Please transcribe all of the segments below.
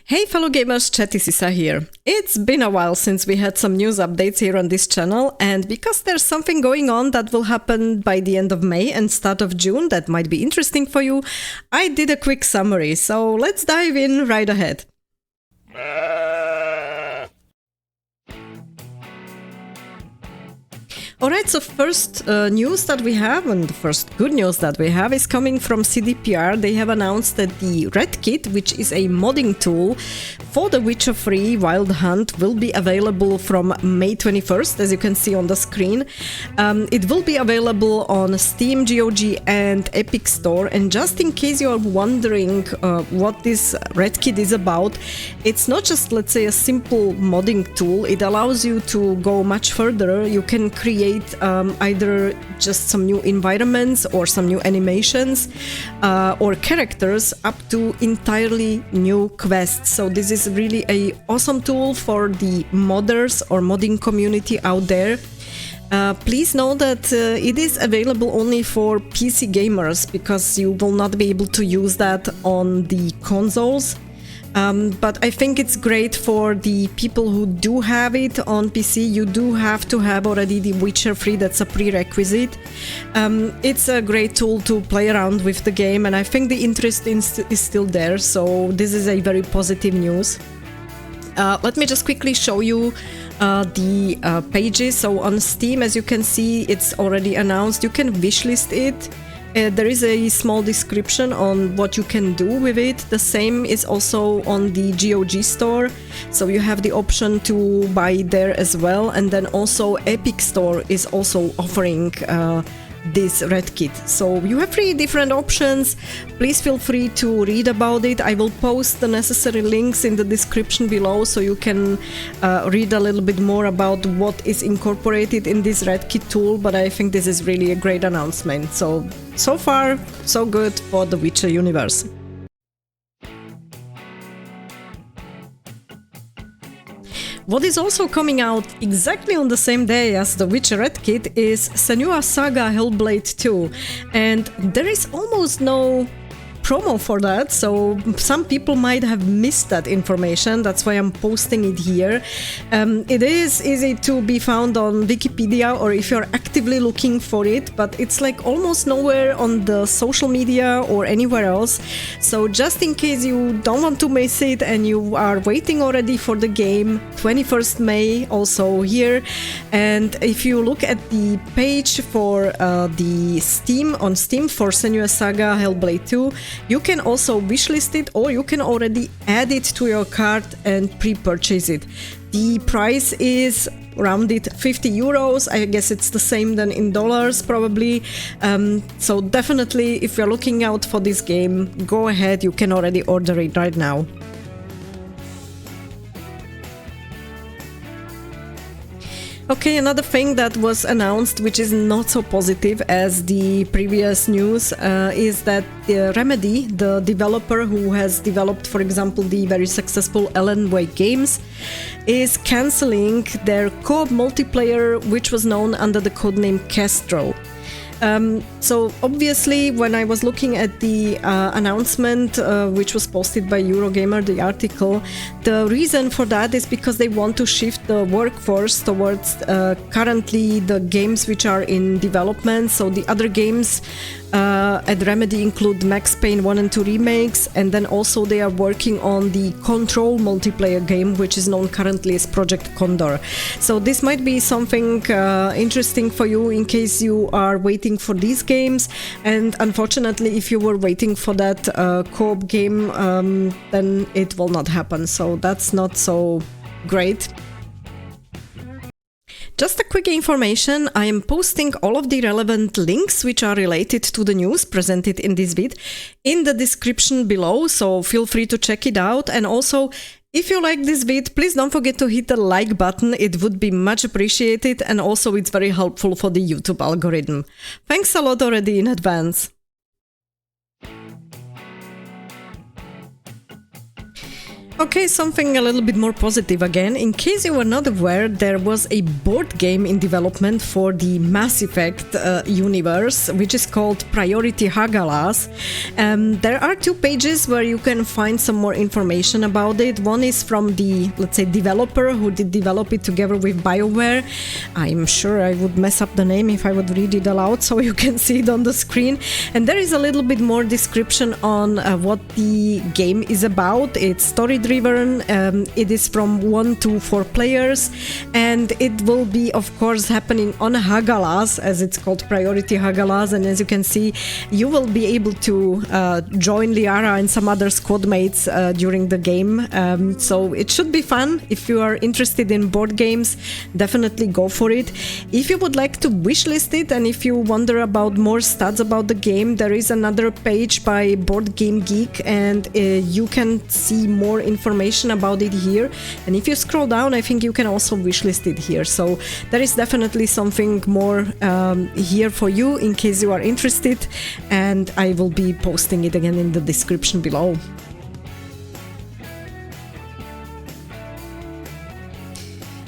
Hey fellow gamers, Chatty Sisa here. It's been a while since we had some news updates here on this channel, and because there's something going on that will happen by the end of May and start of June that might be interesting for you, I did a quick summary, so let's dive in right ahead. Alright, so first news that we have, and the first good news that we have, is coming from CDPR. They have announced that the RedKit, which is a modding tool for The Witcher 3 Wild Hunt, will be available from May 21st, as you can see on the screen. It will be available on Steam, GOG and Epic Store, and just in case you are wondering what this RedKit is about, it's not just, let's say, a simple modding tool. It allows you to go much further. You can create either just some new environments or some new animations or characters up to entirely new quests. So this is really an awesome tool for the modders or modding community out there. Please know that it is available only for PC gamers, because you will not be able to use that on the consoles. But I think it's great for the people who do have it on PC. You do have to have already The Witcher 3, that's a prerequisite. It's a great tool to play around with the game, and I think the interest is still there, so this is a very positive news. Let me just quickly show you the pages. So on Steam, as you can see, it's already announced. You can wishlist it. There is a small description on what you can do with it. The same is also on the GOG store, so you have the option to buy there as well. And then also Epic Store is also offering this RedKit. So you have 3 different options. Please feel free to read about it. I will post the necessary links in the description below, so you can read a little bit more about what is incorporated in this RedKit tool. But I think this is really a great announcement. So far, so good for the Witcher universe. What is also coming out exactly on the same day as the Witcher RedKit is Senua Saga Hellblade 2, and there is almost no promo for that, so some people might have missed that information. That's why I'm posting it here. It is easy to be found on Wikipedia, or if you're actively looking for it, but it's like almost nowhere on the social media or anywhere else. So just in case you don't want to miss it and you are waiting already for the game, 21st May also here. And if you look at the page for the Steam for Senua Saga Hellblade 2, you can also wishlist it, or you can already add it to your cart and pre-purchase it. The price is rounded 50 euros. I guess it's the same than in dollars probably. So definitely, if you're looking out for this game, go ahead, you can already order it right now. Okay, another thing that was announced, which is not so positive as the previous news, is that Remedy, the developer who has developed, for example, the very successful Alan Wake games, is cancelling their co-op multiplayer, which was known under the codename Kestrel. So obviously, when I was looking at the announcement, which was posted by Eurogamer, the article, the reason for that is because they want to shift the workforce towards currently the games which are in development. So the other games at Remedy include Max Payne 1 and 2 remakes, and then also they are working on the Control multiplayer game, which is known currently as Project Condor. So this might be something interesting for you in case you are waiting for these games. And unfortunately, if you were waiting for that co-op game, then it will not happen. So that's not so great. Just a quick information, I am posting all of the relevant links which are related to the news presented in this vid in the description below, so feel free to check it out. And also, if you like this vid, please don't forget to hit the like button, it would be much appreciated, and also it's very helpful for the YouTube algorithm. Thanks a lot already in advance. Okay, something a little bit more positive again. In case you were not aware, there was a board game in development for the Mass Effect universe, which is called Priority Hagalas. There are 2 pages where you can find some more information about it. One is from the, let's say, developer who did develop it together with BioWare. I'm sure I would mess up the name if I would read it aloud, so you can see it on the screen. And there is a little bit more description on what the game is about. It's story-driven. It is from 1 to 4 players, and it will be, of course, happening on Hagalas, as it's called, Priority Hagalas. And as you can see, you will be able to join Liara and some other squad mates during the game. So it should be fun. If you are interested in board games, definitely go for it. If you would like to wishlist it, and if you wonder about more stats about the game, there is another page by Board Game Geek, and you can see more information about it here. And if you scroll down, I think you can also wishlist it here. So there is definitely something more here for you in case you are interested, and I will be posting it again in the description below.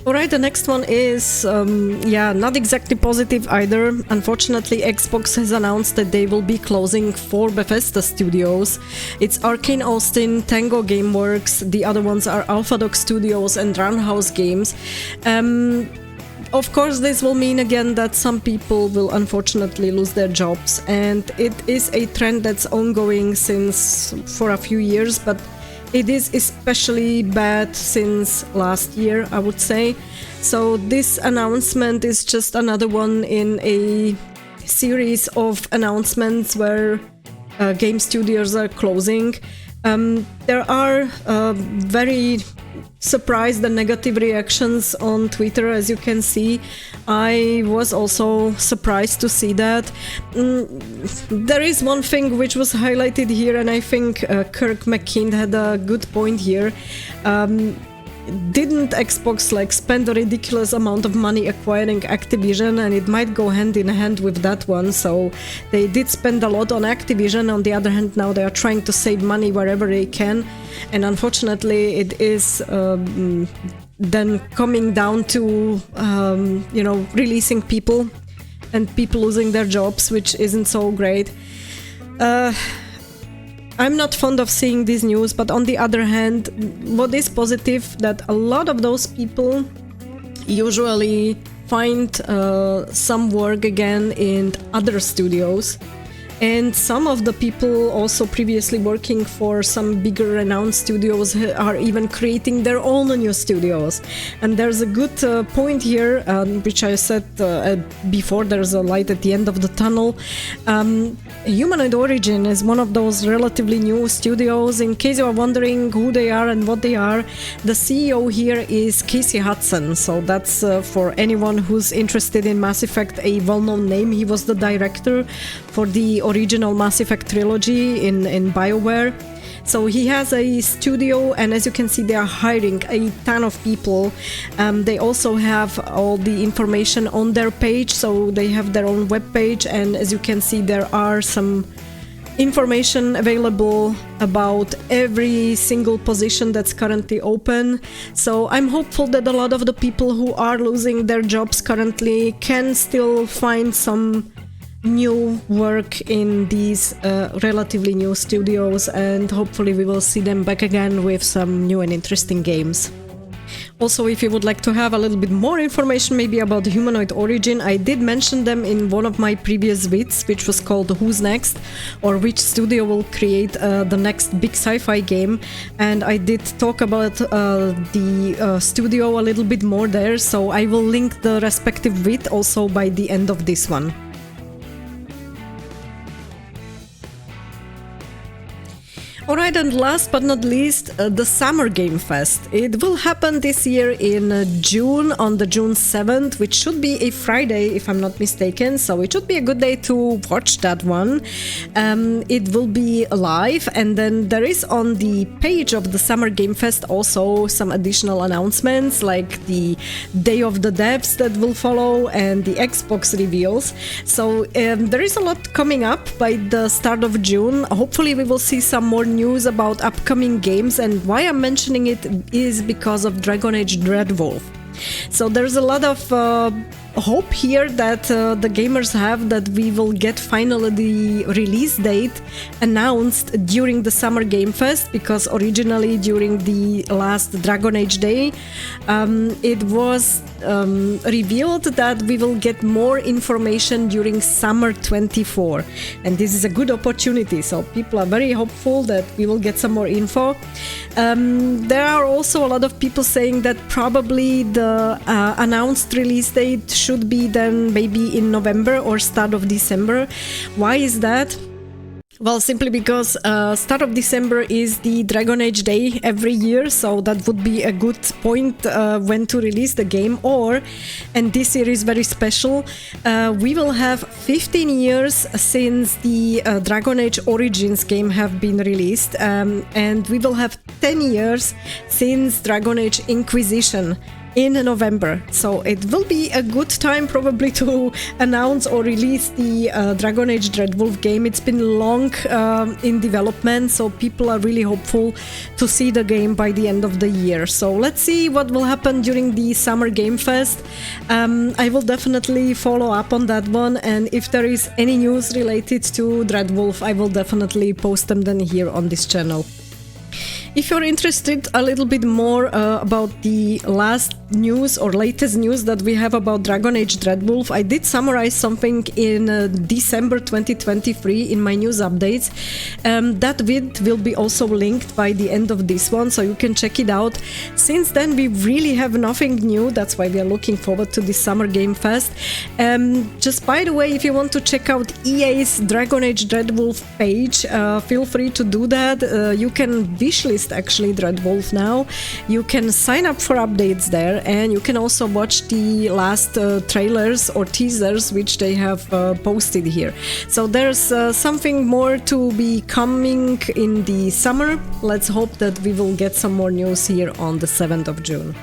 Alright, the next one is, not exactly positive either. Unfortunately, Xbox has announced that they will be closing 4 Bethesda studios. It's Arcane Austin, Tango Gameworks, the other ones are Alphadoc Studios and Roundhouse Games. Of course, this will mean again that some people will unfortunately lose their jobs, and it is a trend that's ongoing for a few years, but it is especially bad since last year, I would say. So this announcement is just another one in a series of announcements where game studios are closing. There are very surprised and negative reactions on Twitter, as you can see. I was also surprised to see that. There is one thing which was highlighted here, and I think Kirk McKean had a good point here. Didn't Xbox spend a ridiculous amount of money acquiring Activision, and it might go hand in hand with that one. So they did spend a lot on Activision. On the other hand, now they are trying to save money wherever they can, and unfortunately it is then coming down to releasing people and people losing their jobs, which isn't so great. I'm not fond of seeing this news, but on the other hand, what is positive, that a lot of those people usually find some work again in other studios. And some of the people also previously working for some bigger renowned studios are even creating their own new studios. And there's a good point here, which I said before, there's a light at the end of the tunnel. Humanoid Origin is one of those relatively new studios. In case you are wondering who they are and what they are, the CEO here is Casey Hudson. So that's for anyone who's interested in Mass Effect, a well-known name. He was the director for the original Mass Effect trilogy in BioWare. So he has a studio, and as you can see, they are hiring a ton of people. They also have all the information on their page, so they have their own webpage, and as you can see, there are some information available about every single position that's currently open. So I'm hopeful that a lot of the people who are losing their jobs currently can still find some new work in these relatively new studios, and hopefully we will see them back again with some new and interesting games. Also, if you would like to have a little bit more information maybe about Humanoid Origin, I did mention them in one of my previous vids, which was called Who's Next, or which studio will create the next big sci-fi game, and I did talk about the studio a little bit more there, so I will link the respective vid also by the end of this one. Alright, and last but not least, the Summer Game Fest. It will happen this year in June, on the June 7th, which should be a Friday if I'm not mistaken, so it should be a good day to watch that one. It will be live, and then there is on the page of the Summer Game Fest also some additional announcements, like the Day of the Devs that will follow and the Xbox reveals. So there is a lot coming up by the start of June. Hopefully we will see some more news news about upcoming games, and why I'm mentioning it is because of Dragon Age Dreadwolf. So there's a lot of hope here that the gamers have that we will get finally the release date announced during the Summer Game Fest, because originally during the last Dragon Age Day it was revealed that we will get more information during Summer 24, and this is a good opportunity, so people are very hopeful that we will get some more info. There are also a lot of people saying that probably the announced release date should be then maybe in November or start of December. Why is that? Well, simply because start of December is the Dragon Age Day every year, so that would be a good point when to release the game. Or, and this year is very special, we will have 15 years since the Dragon Age Origins game have been released, and we will have 10 years since Dragon Age Inquisition in November. So it will be a good time probably to announce or release the Dragon Age Dreadwolf game. It's been long in development, so people are really hopeful to see the game by the end of the year. So let's see what will happen during the Summer Game Fest. I will definitely follow up on that one, and if there is any news related to Dreadwolf, I will definitely post them then here on this channel. If you're interested a little bit more about the last news or latest news that we have about Dragon Age Dreadwolf, I did summarize something in December 2023 in my news updates. That vid will be also linked by the end of this one, so you can check it out. Since then we really have nothing new, that's why we are looking forward to this Summer Game Fest. Just by the way, if you want to check out EA's Dragon Age Dreadwolf page, feel free to do that. You can wishlist actually Dreadwolf now. You can sign up for updates there, and you can also watch the last trailers or teasers which they have posted here. So there's something more to be coming in the summer. Let's hope that we will get some more news here on the 7th of June.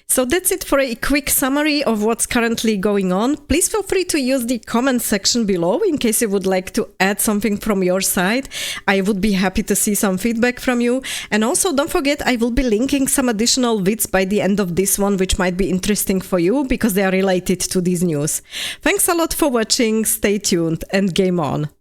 So that's it for a quick summary of what's currently going on. Please feel free to use the comment section below in case you would like to add something from your side. I would be happy to see some feedback from you. And also don't forget, I will be linking some additional vids by the end of this one, which might be interesting for you because they are related to these news. Thanks a lot for watching, stay tuned and game on!